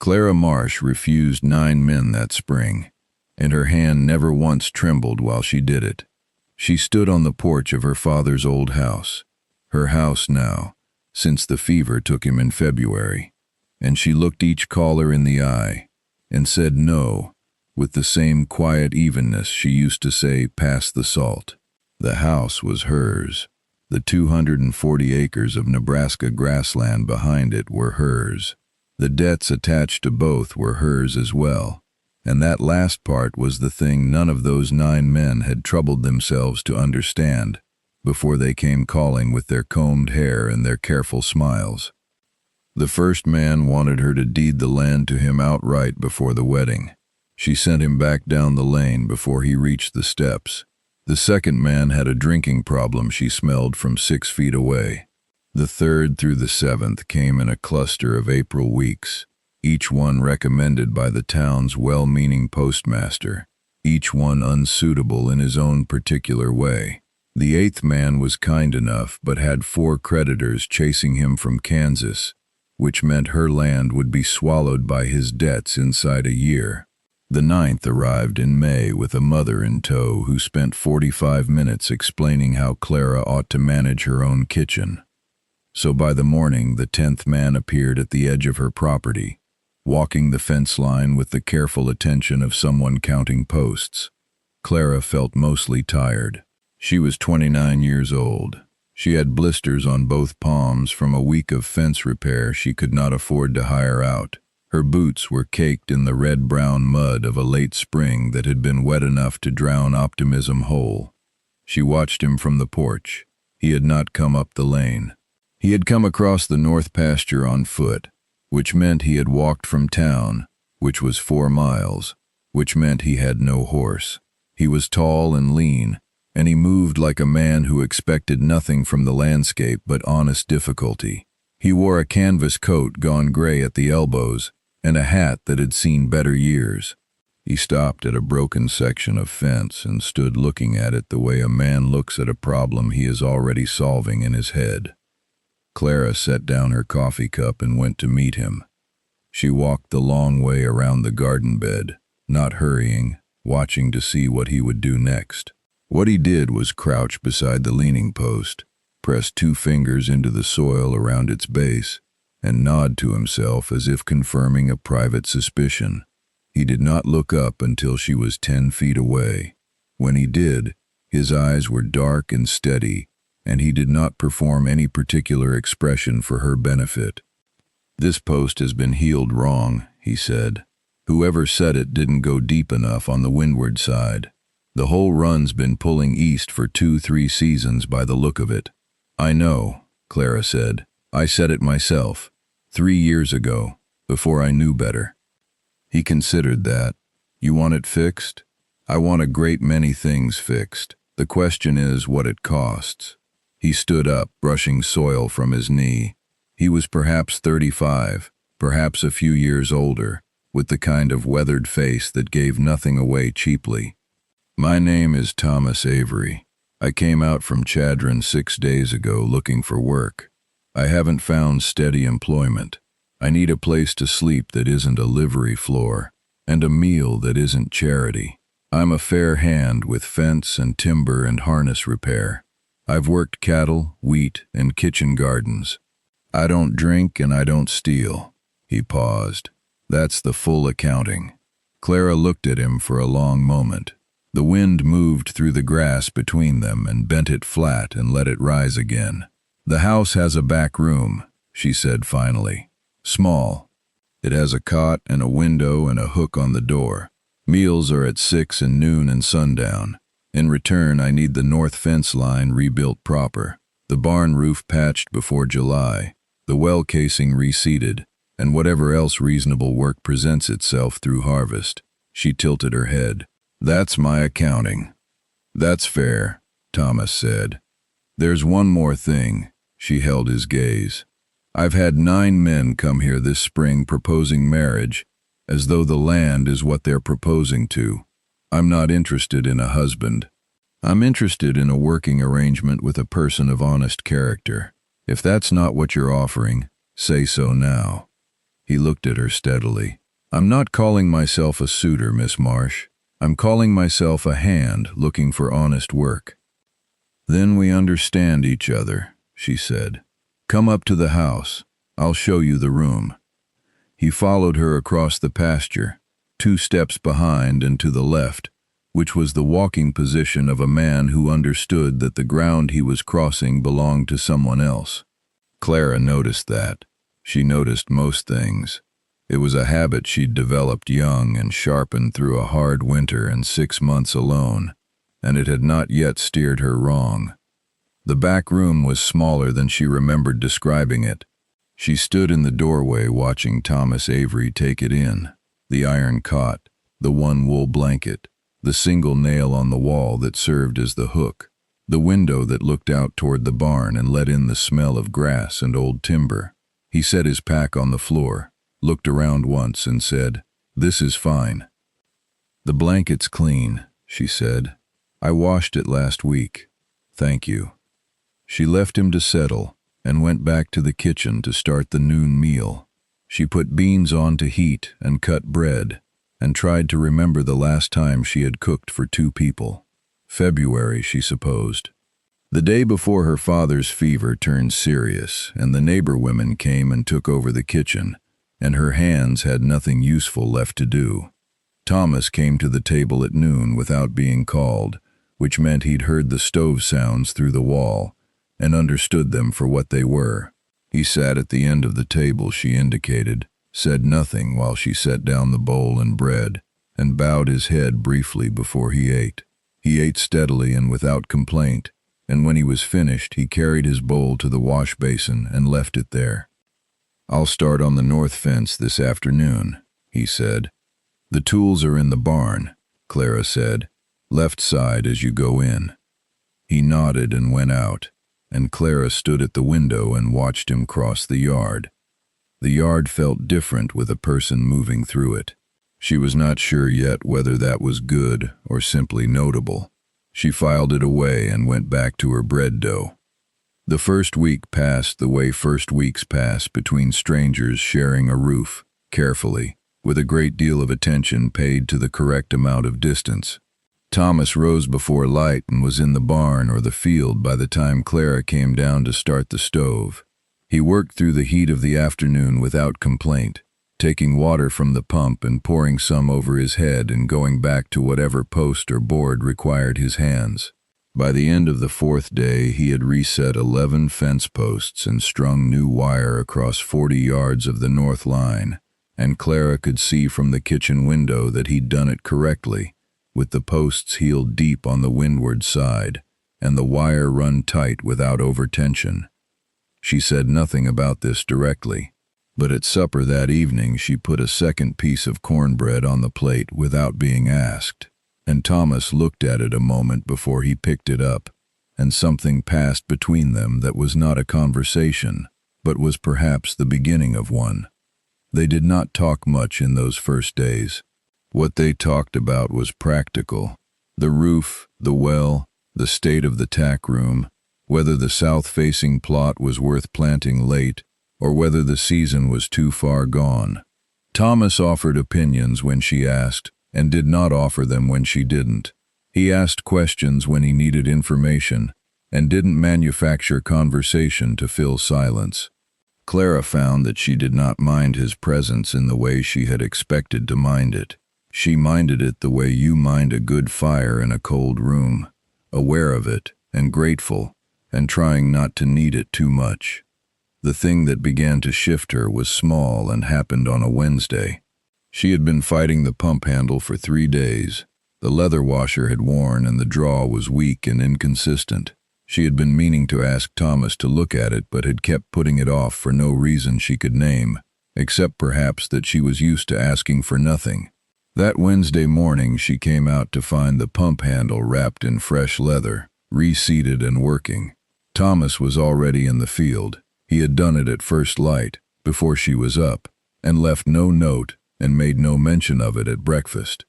Clara Marsh refused 9 men that spring, and her hand never once trembled while she did it. She stood on the porch of her father's old house, her house now, since the fever took him in February, and she looked each caller in the eye and said no, with the same quiet evenness she used to say, "Pass the salt." The house was hers. The 240 acres of Nebraska grassland behind it were hers. The debts attached to both were hers as well, and that last part was the thing none of those 9 men had troubled themselves to understand before they came calling with their combed hair and their careful smiles. The first man wanted her to deed the land to him outright before the wedding. She sent him back down the lane before he reached the steps. The second man had a drinking problem she smelled from 6 feet away. The third through the 7th came in a cluster of April weeks, each one recommended by the town's well-meaning postmaster, each one unsuitable in his own particular way. The 8th man was kind enough but had 4 creditors chasing him from Kansas, which meant her land would be swallowed by his debts inside a year. The 9th arrived in May with a mother in tow who spent 45 minutes explaining how Clara ought to manage her own kitchen. So by the morning, the 10th man appeared at the edge of her property, walking the fence line with the careful attention of someone counting posts. Clara felt mostly tired. She was 29 years old. She had blisters on both palms from a week of fence repair she could not afford to hire out. Her boots were caked in the red-brown mud of a late spring that had been wet enough to drown optimism whole. She watched him from the porch. He had not come up the lane. He had come across the north pasture on foot, which meant he had walked from town, which was 4 miles, which meant he had no horse. He was tall and lean, and he moved like a man who expected nothing from the landscape but honest difficulty. He wore a canvas coat gone gray at the elbows, and a hat that had seen better years. He stopped at a broken section of fence and stood looking at it the way a man looks at a problem he is already solving in his head. Clara set down her coffee cup and went to meet him. She walked the long way around the garden bed, not hurrying, watching to see what he would do next. What he did was crouch beside the leaning post, press 2 fingers into the soil around its base, and nod to himself as if confirming a private suspicion. He did not look up until she was 10 feet away. When he did, his eyes were dark and steady, and he did not perform any particular expression for her benefit. "This post has been heeled wrong," he said. "Whoever set it didn't go deep enough on the windward side. The whole run's been pulling east for 2-3 seasons by the look of it." "I know," Clara said. "I set it myself, 3 years ago, before I knew better." He considered that. "You want it fixed?" "I want a great many things fixed. The question is what it costs." He stood up, brushing soil from his knee. He was perhaps 35, perhaps a few years older, with the kind of weathered face that gave nothing away cheaply. "My name is Thomas Avery. I came out from Chadron 6 days ago looking for work. I haven't found steady employment. I need a place to sleep that isn't a livery floor, and a meal that isn't charity. I'm a fair hand with fence and timber and harness repair. I've worked cattle, wheat, and kitchen gardens. I don't drink and I don't steal." He paused. "That's the full accounting." Clara looked at him for a long moment. The wind moved through the grass between them and bent it flat and let it rise again. "The house has a back room," she said finally. "Small. It has a cot and a window and a hook on the door. Meals are at 6 and noon and sundown. In return, I need the north fence line rebuilt proper, the barn roof patched before July, the well casing reseeded, and whatever else reasonable work presents itself through harvest." She tilted her head. "That's my accounting." "That's fair," Thomas said. "There's one more thing." She held his gaze. "I've had 9 men come here this spring proposing marriage, as though the land is what they're proposing to. I'm not interested in a husband. I'm interested in a working arrangement with a person of honest character. If that's not what you're offering, say so now." He looked at her steadily. "I'm not calling myself a suitor, Miss Marsh. I'm calling myself a hand looking for honest work." "Then we understand each other," she said. "Come up to the house. I'll show you the room." He followed her across the pasture, 2 steps behind and to the left, which was the walking position of a man who understood that the ground he was crossing belonged to someone else. Clara noticed that. She noticed most things. It was a habit she'd developed young and sharpened through a hard winter and 6 months alone, and it had not yet steered her wrong. The back room was smaller than she remembered describing it. She stood in the doorway watching Thomas Avery take it in. The iron cot, the 1 wool blanket, the single nail on the wall that served as the hook, the window that looked out toward the barn and let in the smell of grass and old timber. He set his pack on the floor, looked around once and said, "This is fine." "The blanket's clean," she said. "I washed it last week. Thank you." She left him to settle and went back to the kitchen to start the noon meal. She put beans on to heat and cut bread, and tried to remember the last time she had cooked for 2 people. February, she supposed. The day before her father's fever turned serious, and the neighbor women came and took over the kitchen, and her hands had nothing useful left to do. Thomas came to the table at noon without being called, which meant he'd heard the stove sounds through the wall, and understood them for what they were. He sat at the end of the table she indicated, said nothing while she set down the bowl and bread, and bowed his head briefly before he ate. He ate steadily and without complaint, and when he was finished he carried his bowl to the wash basin and left it there. "I'll start on the north fence this afternoon," he said. "The tools are in the barn," Clara said. "Left side as you go in." He nodded and went out, and Clara stood at the window and watched him cross the yard. The yard felt different with a person moving through it. She was not sure yet whether that was good or simply notable. She filed it away and went back to her bread dough. The first week passed the way first weeks pass between strangers sharing a roof, carefully, with a great deal of attention paid to the correct amount of distance. Thomas rose before light and was in the barn or the field by the time Clara came down to start the stove. He worked through the heat of the afternoon without complaint, taking water from the pump and pouring some over his head and going back to whatever post or board required his hands. By the end of the 4th day, he had reset 11 fence posts and strung new wire across 40 yards of the north line, and Clara could see from the kitchen window that he'd done it correctly, with the posts heeled deep on the windward side, and the wire run tight without overtension. She said nothing about this directly, but at supper that evening she put a second piece of cornbread on the plate without being asked, and Thomas looked at it a moment before he picked it up, and something passed between them that was not a conversation, but was perhaps the beginning of one. They did not talk much in those first days. What they talked about was practical: the roof, the well, the state of the tack room, whether the south-facing plot was worth planting late, or whether the season was too far gone. Thomas offered opinions when she asked, and did not offer them when she didn't. He asked questions when he needed information, and didn't manufacture conversation to fill silence. Clara found that she did not mind his presence in the way she had expected to mind it. She minded it the way you mind a good fire in a cold room, aware of it, and grateful, and trying not to need it too much. The thing that began to shift her was small and happened on a Wednesday. She had been fighting the pump handle for 3 days. The leather washer had worn and the draw was weak and inconsistent. She had been meaning to ask Thomas to look at it, but had kept putting it off for no reason she could name, except perhaps that she was used to asking for nothing. That Wednesday morning she came out to find the pump handle wrapped in fresh leather, reseated and working. Thomas was already in the field. He had done it at first light, before she was up, and left no note and made no mention of it at breakfast.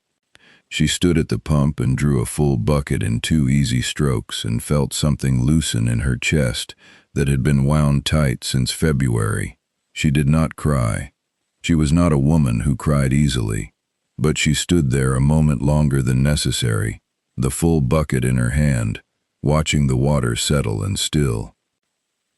She stood at the pump and drew a full bucket in 2 easy strokes and felt something loosen in her chest that had been wound tight since February. She did not cry. She was not a woman who cried easily, but she stood there a moment longer than necessary, the full bucket in her hand, watching the water settle and still.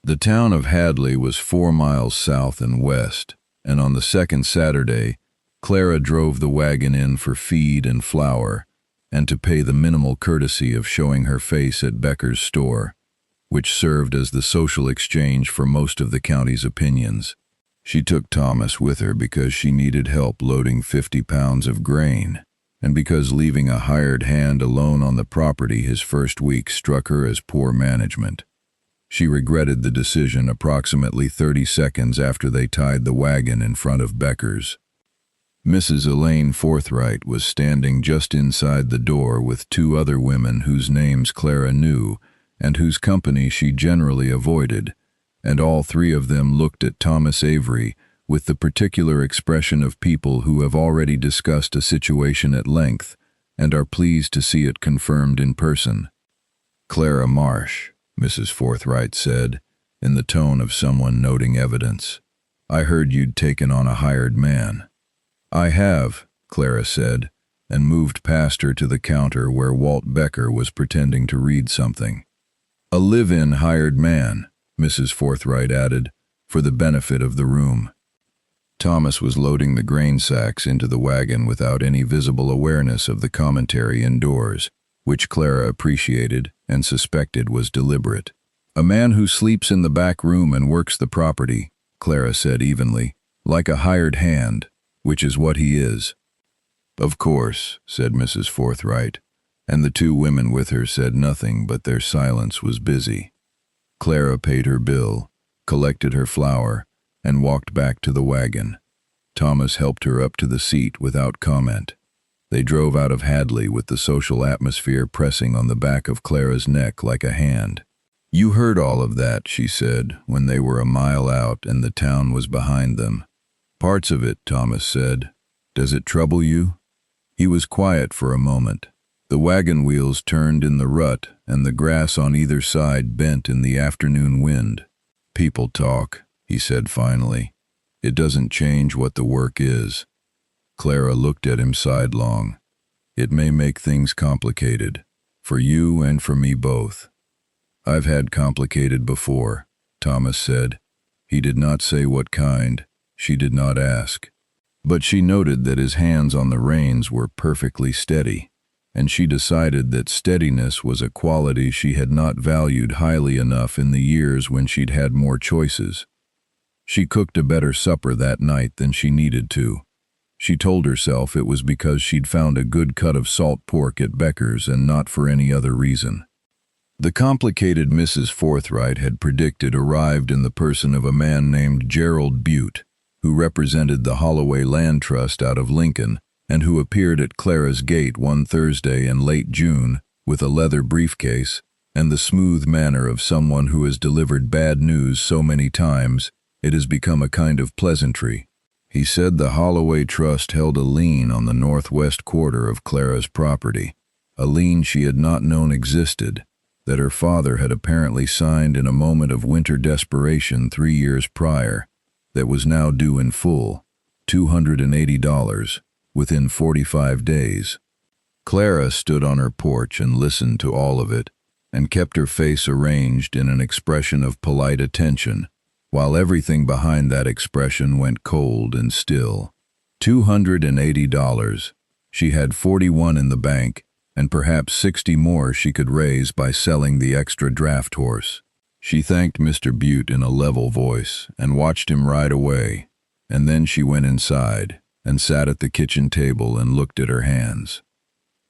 The town of Hadley was 4 miles south and west, and on the second Saturday, Clara drove the wagon in for feed and flour, and to pay the minimal courtesy of showing her face at Becker's store, which served as the social exchange for most of the county's opinions. She took Thomas with her because she needed help loading 50 pounds of grain, and because leaving a hired hand alone on the property his first week struck her as poor management. She regretted the decision approximately 30 seconds after they tied the wagon in front of Becker's. Mrs. Elaine Forthright was standing just inside the door with 2 other women whose names Clara knew and whose company she generally avoided, and all 3 of them looked at Thomas Avery with the particular expression of people who have already discussed a situation at length and are pleased to see it confirmed in person. "Clara Marsh," Mrs. Forthright said, in the tone of someone noting evidence. "I heard you'd taken on a hired man." "I have," Clara said, and moved past her to the counter where Walt Becker was pretending to read something. "A live-in hired man," Mrs. Forthright added, for the benefit of the room. Thomas was loading the grain sacks into the wagon without any visible awareness of the commentary indoors, which Clara appreciated and suspected was deliberate. "A man who sleeps in the back room and works the property," Clara said evenly, "like a hired hand, which is what he is." "Of course," said Mrs. Forthright, and the 2 women with her said nothing, but their silence was busy. Clara paid her bill, collected her flour, and walked back to the wagon. Thomas helped her up to the seat without comment. They drove out of Hadley with the social atmosphere pressing on the back of Clara's neck like a hand. "You heard all of that," she said, when they were a mile out and the town was behind them. "Parts of it," Thomas said. "Does it trouble you?" He was quiet for a moment. The wagon wheels turned in the rut and the grass on either side bent in the afternoon wind. "People talk," he said finally. "It doesn't change what the work is." Clara looked at him sidelong. "It may make things complicated, for you and for me both." "I've had complicated before," Thomas said. He did not say what kind. She did not ask. But she noted that his hands on the reins were perfectly steady, and she decided that steadiness was a quality she had not valued highly enough in the years when she'd had more choices. She cooked a better supper that night than she needed to. She told herself it was because she'd found a good cut of salt pork at Becker's and not for any other reason. The complicated Mrs. Forthright had predicted arrived in the person of a man named Gerald Butte, who represented the Holloway Land Trust out of Lincoln and who appeared at Clara's gate one Thursday in late June with a leather briefcase and the smooth manner of someone who has delivered bad news so many times it has become a kind of pleasantry. He said the Holloway Trust held a lien on the northwest quarter of Clara's property, a lien she had not known existed, that her father had apparently signed in a moment of winter desperation 3 years prior, that was now due in full, $280, within 45 days. Clara stood on her porch and listened to all of it, and kept her face arranged in an expression of polite attention, while everything behind that expression went cold and still. $280. She had 41 in the bank, and perhaps 60 more she could raise by selling the extra draft horse. She thanked Mr. Butte in a level voice and watched him ride away, and then she went inside and sat at the kitchen table and looked at her hands.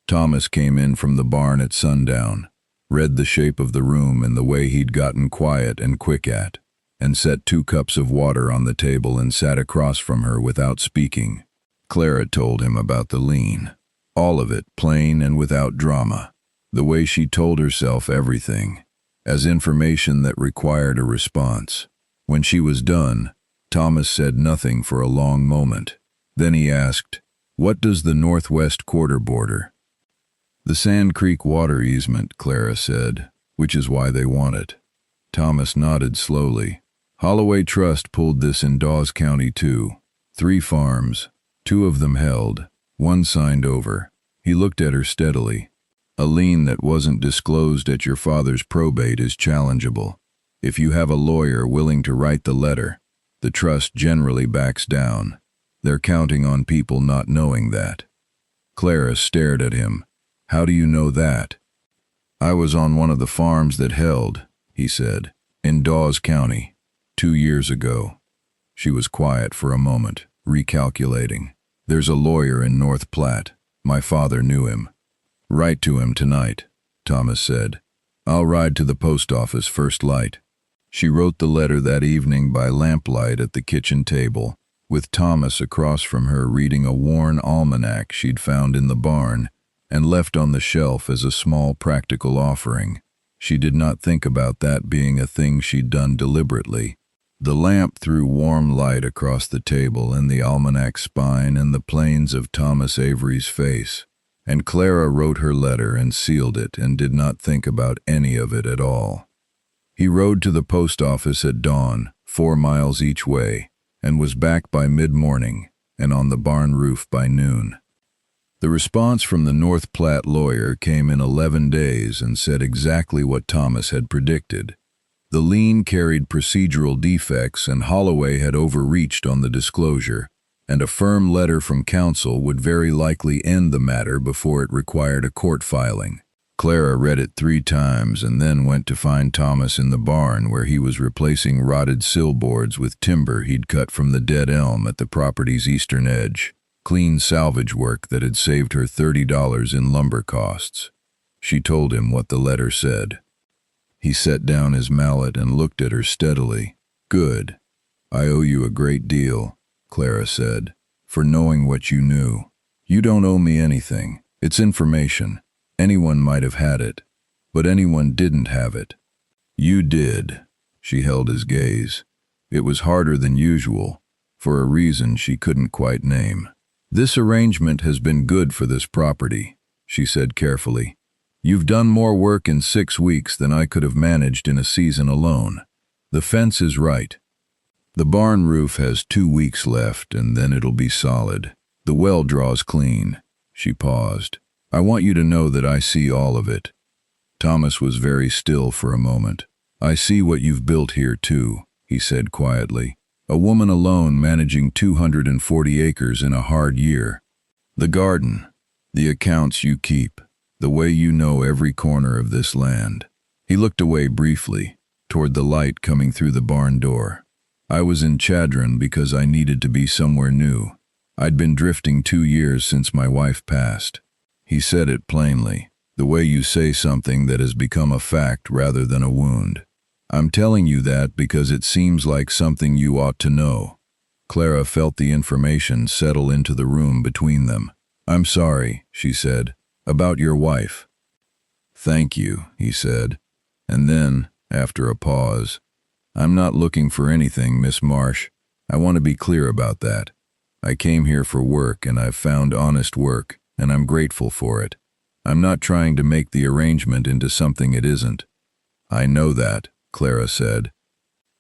Thomas came in from the barn at sundown, read the shape of the room and the way he'd gotten quiet and quick at, and set 2 cups of water on the table and sat across from her without speaking. Clara told him about the lien. All of it, plain and without drama. The way she told herself everything, as information that required a response. When she was done, Thomas said nothing for a long moment. Then he asked, "What does the northwest quarter border?" "The Sand Creek water easement," Clara said, "which is why they want it." Thomas nodded slowly. "Holloway Trust pulled this in Dawes County too. 3 farms, 2 of them held, 1 signed over. He looked at her steadily. A lien that wasn't disclosed at your father's probate is challengeable. If you have a lawyer willing to write the letter, the trust generally backs down. They're counting on people not knowing that. Clara stared at him. How do you know that? I was on one of the farms that held, he said, in Dawes County, 2 years ago. She was quiet for a moment, recalculating. There's a lawyer in North Platte. My father knew him. Write to him tonight, Thomas said. I'll ride to the post office first light. She wrote the letter that evening by lamplight at the kitchen table, with Thomas across from her reading a worn almanac she'd found in the barn and left on the shelf as a small practical offering. She did not think about that being a thing she'd done deliberately. The lamp threw warm light across the table and the almanac spine and the planes of Thomas Avery's face, and Clara wrote her letter and sealed it and did not think about any of it at all. He rode to the post office at dawn, 4 miles each way, and was back by mid-morning and on the barn roof by noon. The response from the North Platte lawyer came in 11 days and said exactly what Thomas had predicted. The lien carried procedural defects and Holloway had overreached on the disclosure, and a firm letter from counsel would very likely end the matter before it required a court filing. Clara read it 3 times and then went to find Thomas in the barn where he was replacing rotted sillboards with timber he'd cut from the dead elm at the property's eastern edge, clean salvage work that had saved her $30 in lumber costs. She told him what the letter said. He set down his mallet and looked at her steadily. Good. I owe you a great deal, Clara said, for knowing what you knew. You don't owe me anything. It's information. Anyone might have had it, but anyone didn't have it. You did. She held his gaze. It was harder than usual, for a reason she couldn't quite name. This arrangement has been good for this property, she said carefully. You've done more work in 6 weeks than I could have managed in a season alone. The fence is right. The barn roof has 2 weeks left and then it'll be solid. The well draws clean. She paused. I want you to know that I see all of it. Thomas was very still for a moment. I see what you've built here too, he said quietly. A woman alone managing 240 acres in a hard year. The garden, the accounts you keep, the way you know every corner of this land. He looked away briefly, toward the light coming through the barn door. I was in Chadron because I needed to be somewhere new. I'd been drifting 2 years since my wife passed. He said it plainly, the way you say something that has become a fact rather than a wound. I'm telling you that because it seems like something you ought to know. Clara felt the information settle into the room between them. I'm sorry, she said, about your wife. Thank you, he said, and then, after a pause, I'm not looking for anything, Miss Marsh. I want to be clear about that. I came here for work and I've found honest work, and I'm grateful for it. I'm not trying to make the arrangement into something it isn't. I know that, Clara said.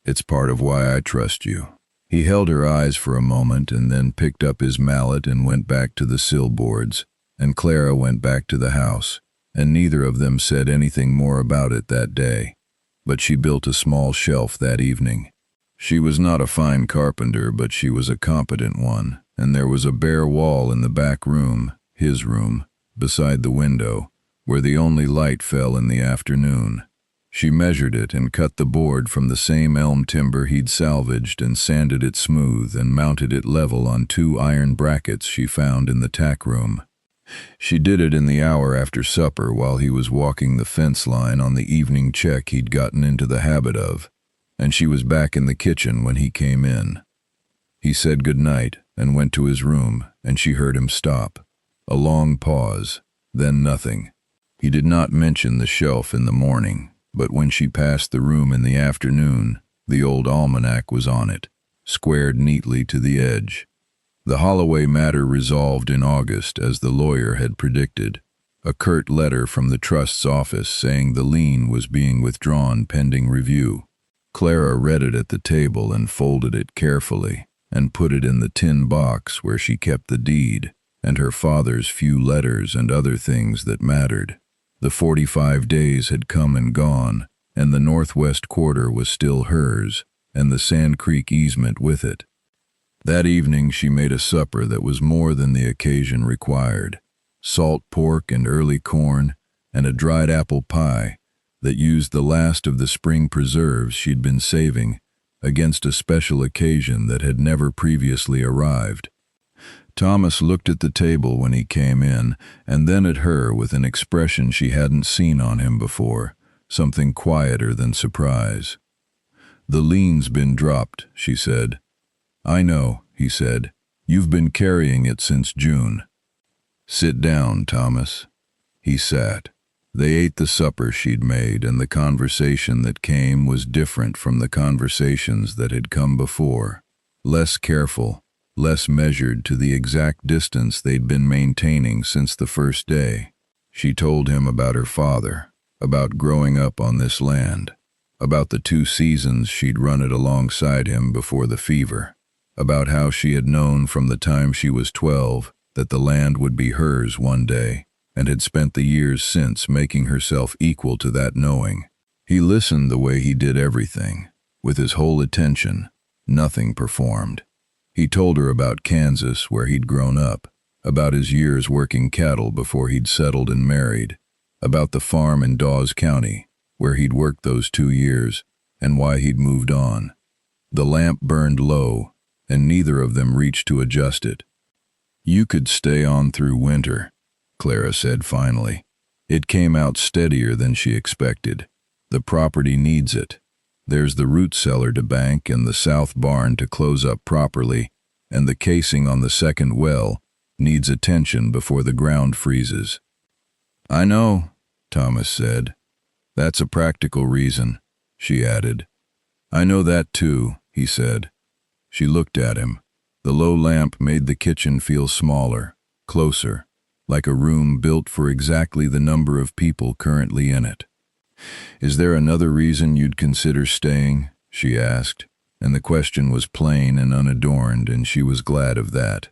It's part of why I trust you. He held her eyes for a moment and then picked up his mallet and went back to the sillboards, and Clara went back to the house, and neither of them said anything more about it that day. But she built a small shelf that evening. She was not a fine carpenter, but she was a competent one, and there was a bare wall in the back room, his room, beside the window, where the only light fell in the afternoon. She measured it and cut the board from the same elm timber he'd salvaged and sanded it smooth and mounted it level on 2 iron brackets she found in the tack room. She did it in the hour after supper while he was walking the fence line on the evening check he'd gotten into the habit of, and she was back in the kitchen when he came in. He said good night and went to his room, and she heard him stop. A long pause, then nothing. He did not mention the shelf in the morning, but when she passed the room in the afternoon, the old almanac was on it, squared neatly to the edge. The Holloway matter resolved in August as the lawyer had predicted. A curt letter from the trust's office saying the lien was being withdrawn pending review. Clara read it at the table and folded it carefully, and put it in the tin box where she kept the deed, and her father's few letters and other things that mattered. The 45 days had come and gone, and the northwest quarter was still hers, and the Sand Creek easement with it. That evening she made a supper that was more than the occasion required. Salt pork and early corn, and a dried apple pie that used the last of the spring preserves she'd been saving against a special occasion that had never previously arrived. Thomas looked at the table when he came in, and then at her with an expression she hadn't seen on him before, something quieter than surprise. "The lien's been dropped," she said. "I know," he said. "You've been carrying it since June." "Sit down, Thomas." He sat. They ate the supper she'd made, and the conversation that came was different from the conversations that had come before. Less careful, less measured to the exact distance they'd been maintaining since the first day. She told him about her father, about growing up on this land, about the 2 seasons she'd run it alongside him before the fever, about how she had known from the time she was 12 that the land would be hers one day, and had spent the years since making herself equal to that knowing. He listened the way he did everything, with his whole attention, nothing performed. He told her about Kansas, where he'd grown up, about his years working cattle before he'd settled and married, about the farm in Dawes County, where he'd worked those 2 years, and why he'd moved on. The lamp burned low, and neither of them reached to adjust it. "You could stay on through winter," Clara said finally. It came out steadier than she expected. "The property needs it. There's the root cellar to bank and the south barn to close up properly, and the casing on the second well needs attention before the ground freezes." "I know," Thomas said. "That's a practical reason," she added. "I know that too," he said. She looked at him. The low lamp made the kitchen feel smaller, closer, like a room built for exactly the number of people currently in it. "Is there another reason you'd consider staying?" she asked, and the question was plain and unadorned, and she was glad of that.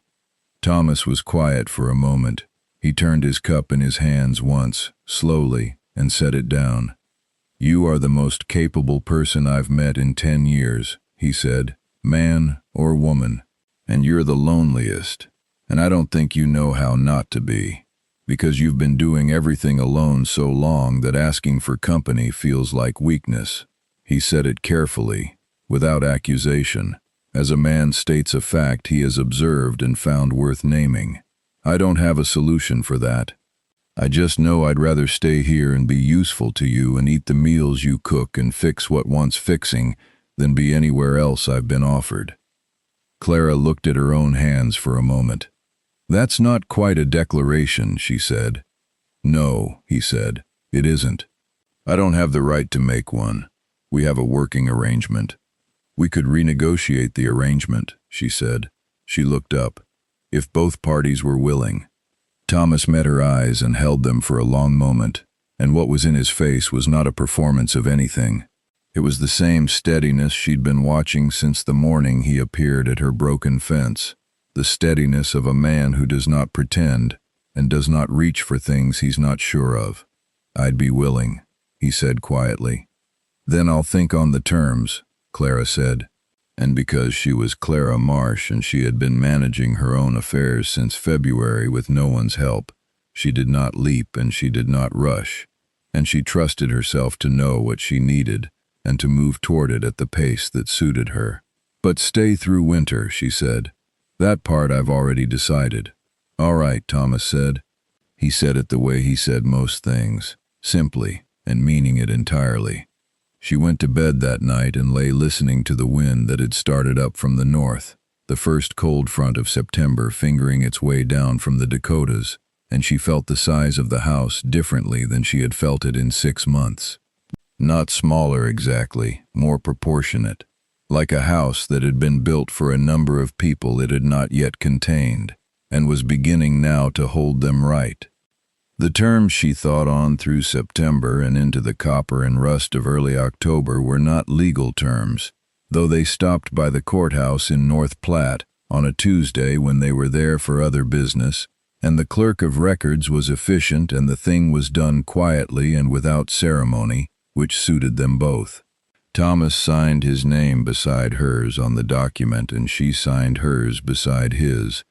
Thomas was quiet for a moment. He turned his cup in his hands once, slowly, and set it down. "You are the most capable person I've met in 10 years, he said, "man or woman, and you're the loneliest. And I don't think you know how not to be, because you've been doing everything alone so long that asking for company feels like weakness." He said it carefully, without accusation, as a man states a fact he has observed and found worth naming. "I don't have a solution for that. I just know I'd rather stay here and be useful to you and eat the meals you cook and fix what wants fixing than be anywhere else I've been offered." Clara looked at her own hands for a moment. "That's not quite a declaration," she said. "No," he said, "it isn't. I don't have the right to make one. We have a working arrangement." "We could renegotiate the arrangement," she said. She looked up. "If both parties were willing." Thomas met her eyes and held them for a long moment, and what was in his face was not a performance of anything. It was the same steadiness she'd been watching since the morning he appeared at her broken fence, the steadiness of a man who does not pretend and does not reach for things he's not sure of. "I'd be willing," he said quietly. "Then I'll think on the terms," Clara said. And because she was Clara Marsh and she had been managing her own affairs since February with no one's help, she did not leap and she did not rush, and she trusted herself to know what she needed and to move toward it at the pace that suited her. "But stay through winter," she said. "That part I've already decided." "All right," Thomas said. He said it the way he said most things, simply and meaning it entirely. She went to bed that night and lay listening to the wind that had started up from the north, the first cold front of September fingering its way down from the Dakotas, and she felt the size of the house differently than she had felt it in 6 months. Not smaller exactly, more proportionate, like a house that had been built for a number of people it had not yet contained, and was beginning now to hold them right. The terms she thought on through September and into the copper and rust of early October were not legal terms. though they stopped by the courthouse in North Platte on a Tuesday when they were there for other business, and the clerk of records was efficient and the thing was done quietly and without ceremony, which suited them both. Thomas signed his name beside hers on the document and she signed hers beside his,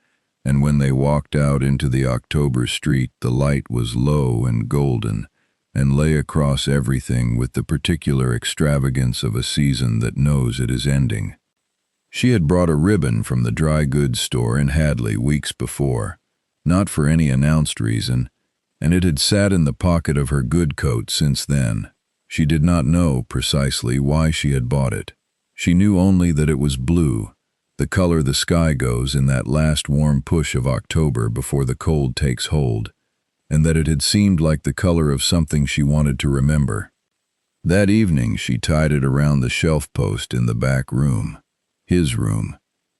and when they walked out into the October street the light was low and golden and lay across everything with the particular extravagance of a season that knows it is ending. She had brought a ribbon from the dry goods store in Hadley weeks before, not for any announced reason, and it had sat in the pocket of her good coat since then. She did not know precisely why she had bought it. She knew only that it was blue, the color the sky goes in that last warm push of October before the cold takes hold, and that it had seemed like the color of something she wanted to remember. That evening she tied it around the shelf post in the back room, his room,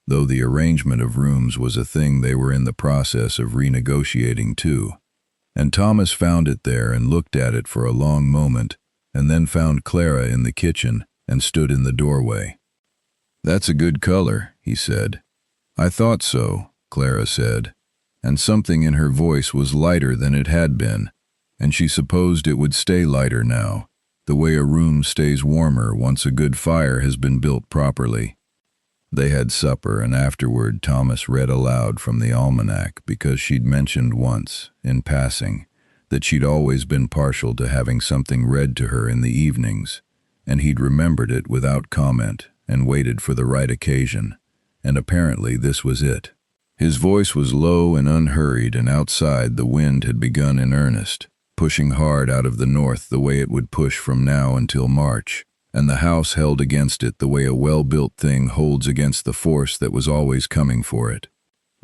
though the arrangement of rooms was a thing they were in the process of renegotiating too. And Thomas found it there and looked at it for a long moment, and then found Clara in the kitchen and stood in the doorway. "That's a good color," he said. "I thought so," Clara said, and something in her voice was lighter than it had been, and she supposed it would stay lighter now, the way a room stays warmer once a good fire has been built properly. They had supper, and afterward Thomas read aloud from the almanac because she'd mentioned once, in passing, that she'd always been partial to having something read to her in the evenings, and he'd remembered it without comment and waited for the right occasion, and apparently this was it. His voice was low and unhurried, and outside the wind had begun in earnest, pushing hard out of the north the way it would push from now until March, and the house held against it the way a well-built thing holds against the force that was always coming for it.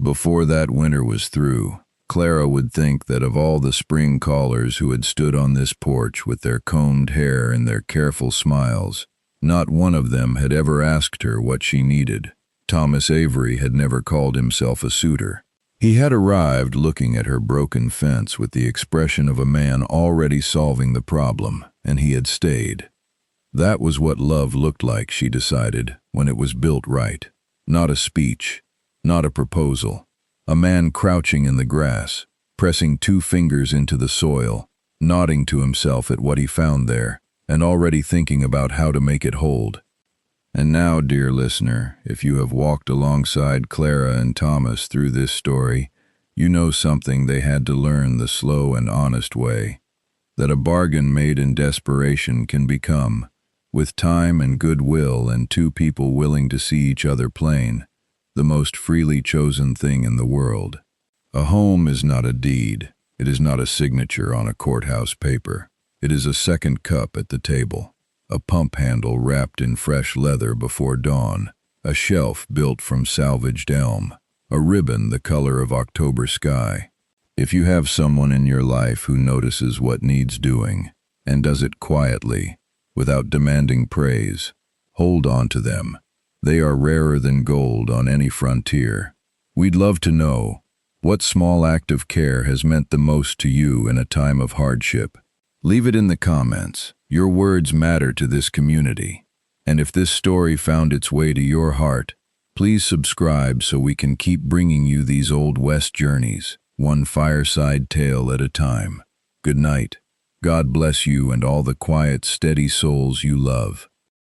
Before that winter was through, Clara would think that of all the spring callers who had stood on this porch with their combed hair and their careful smiles, not one of them had ever asked her what she needed. Thomas Avery had never called himself a suitor. He had arrived looking at her broken fence with the expression of a man already solving the problem, and he had stayed. That was what love looked like, she decided, when it was built right. Not a speech, not a proposal. A man crouching in the grass, pressing 2 fingers into the soil, nodding to himself at what he found there, and already thinking about how to make it hold. And now, dear listener, if you have walked alongside Clara and Thomas through this story, you know something they had to learn the slow and honest way, that a bargain made in desperation can become, with time and goodwill and 2 people willing to see each other plain, the most freely chosen thing in the world. A home is not a deed. It is not a signature on a courthouse paper. It is a second cup at the table, a pump handle wrapped in fresh leather before dawn, a shelf built from salvaged elm, a ribbon the color of October sky. If you have someone in your life who notices what needs doing, and does it quietly, without demanding praise, hold on to them. They are rarer than gold on any frontier. We'd love to know, what small act of care has meant the most to you in a time of hardship? Leave it in the comments. Your words matter to this community. And if this story found its way to your heart, please subscribe so we can keep bringing you these Old West journeys, one fireside tale at a time. Good night. God bless you and all the quiet, steady souls you love.